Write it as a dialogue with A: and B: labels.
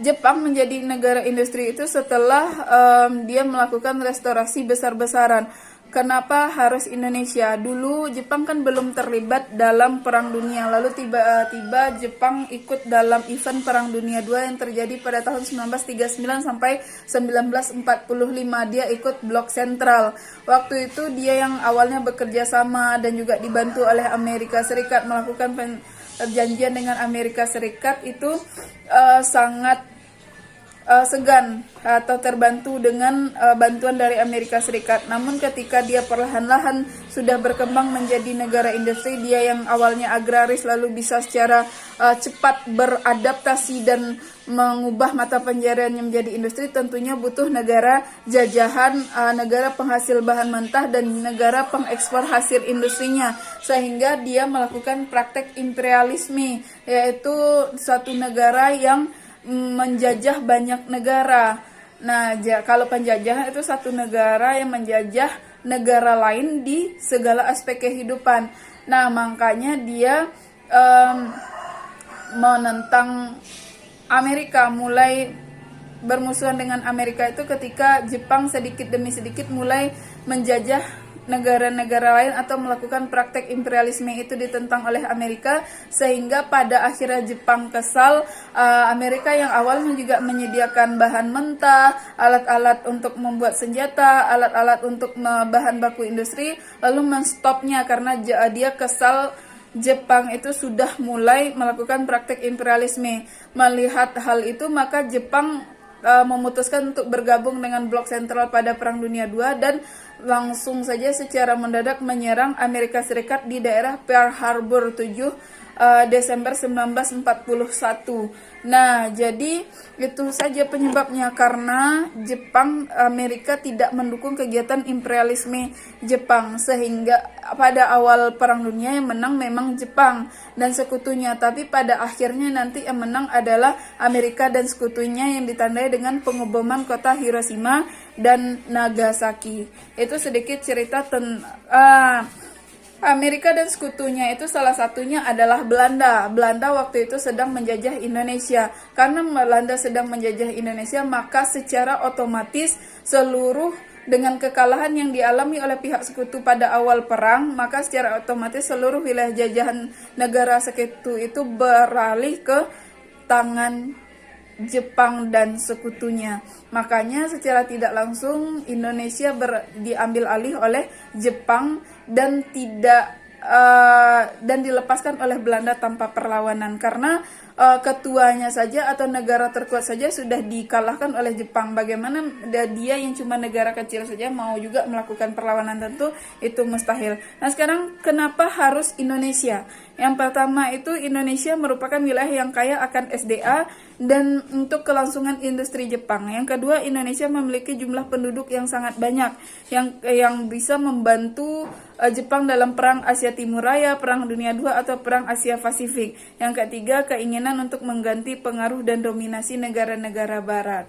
A: Jepang menjadi negara industri itu setelah dia melakukan restorasi besar-besaran. Kenapa harus Indonesia? Dulu Jepang kan belum terlibat dalam Perang Dunia, lalu tiba-tiba Jepang ikut dalam event Perang Dunia II yang terjadi pada tahun 1939 sampai 1945. Dia ikut Blok Sentral. Waktu itu dia yang awalnya bekerja sama dan juga dibantu oleh Amerika Serikat melakukan perjanjian dengan Amerika Serikat itu sangat segan atau terbantu dengan bantuan dari Amerika Serikat. Namun ketika dia perlahan-lahan sudah berkembang menjadi negara industri, dia yang awalnya agraris lalu bisa secara cepat beradaptasi dan mengubah mata pencahariannya menjadi industri, tentunya butuh negara jajahan, negara penghasil bahan mentah dan negara pengekspor hasil industrinya, sehingga dia melakukan praktek imperialisme, yaitu suatu negara yang menjajah banyak negara. Nah, kalau penjajahan itu satu negara yang menjajah negara lain di segala aspek kehidupan. Nah, makanya dia menentang Amerika, mulai bermusuhan dengan Amerika itu ketika Jepang sedikit demi sedikit mulai menjajah negara-negara lain atau melakukan praktek imperialisme itu ditentang oleh Amerika, sehingga pada akhirnya Jepang kesal. Amerika yang awalnya juga menyediakan bahan mentah, alat-alat untuk membuat senjata, alat-alat untuk bahan baku industri, lalu menstopnya karena dia kesal Jepang itu sudah mulai melakukan praktek imperialisme. Melihat hal itu, maka Jepang memutuskan untuk bergabung dengan Blok Sentral pada Perang Dunia II dan langsung saja secara mendadak menyerang Amerika Serikat di daerah Pearl Harbor 7 Desember 1941. Nah, jadi itu saja penyebabnya, karena Amerika tidak mendukung kegiatan imperialisme Jepang, sehingga pada awal Perang Dunia yang menang memang Jepang dan sekutunya, tapi pada akhirnya nanti yang menang adalah Amerika dan sekutunya yang ditandai dengan pengeboman kota Hiroshima dan Nagasaki. Itu sedikit cerita Amerika dan sekutunya itu salah satunya adalah Belanda. Belanda waktu itu sedang menjajah Indonesia. Karena Belanda sedang menjajah Indonesia, maka secara otomatis dengan kekalahan yang dialami oleh pihak sekutu pada awal perang, maka secara otomatis seluruh wilayah jajahan negara sekutu itu beralih ke tangan Jepang dan sekutunya. Makanya secara tidak langsung Indonesia diambil alih oleh Jepang dan dilepaskan oleh Belanda tanpa perlawanan, karena ketuanya saja atau negara terkuat saja sudah dikalahkan oleh Jepang. Bagaimana dia yang cuma negara kecil saja mau juga melakukan perlawanan? Tentu itu mustahil. Nah, sekarang kenapa harus Indonesia? Yang pertama itu Indonesia merupakan wilayah yang kaya akan SDA dan untuk kelangsungan industri Jepang. Yang kedua, Indonesia memiliki jumlah penduduk yang sangat banyak yang bisa membantu Jepang dalam Perang Asia Timur Raya, Perang Dunia II atau Perang Asia Pasifik. Yang ketiga, keinginan untuk mengganti pengaruh dan dominasi negara-negara barat.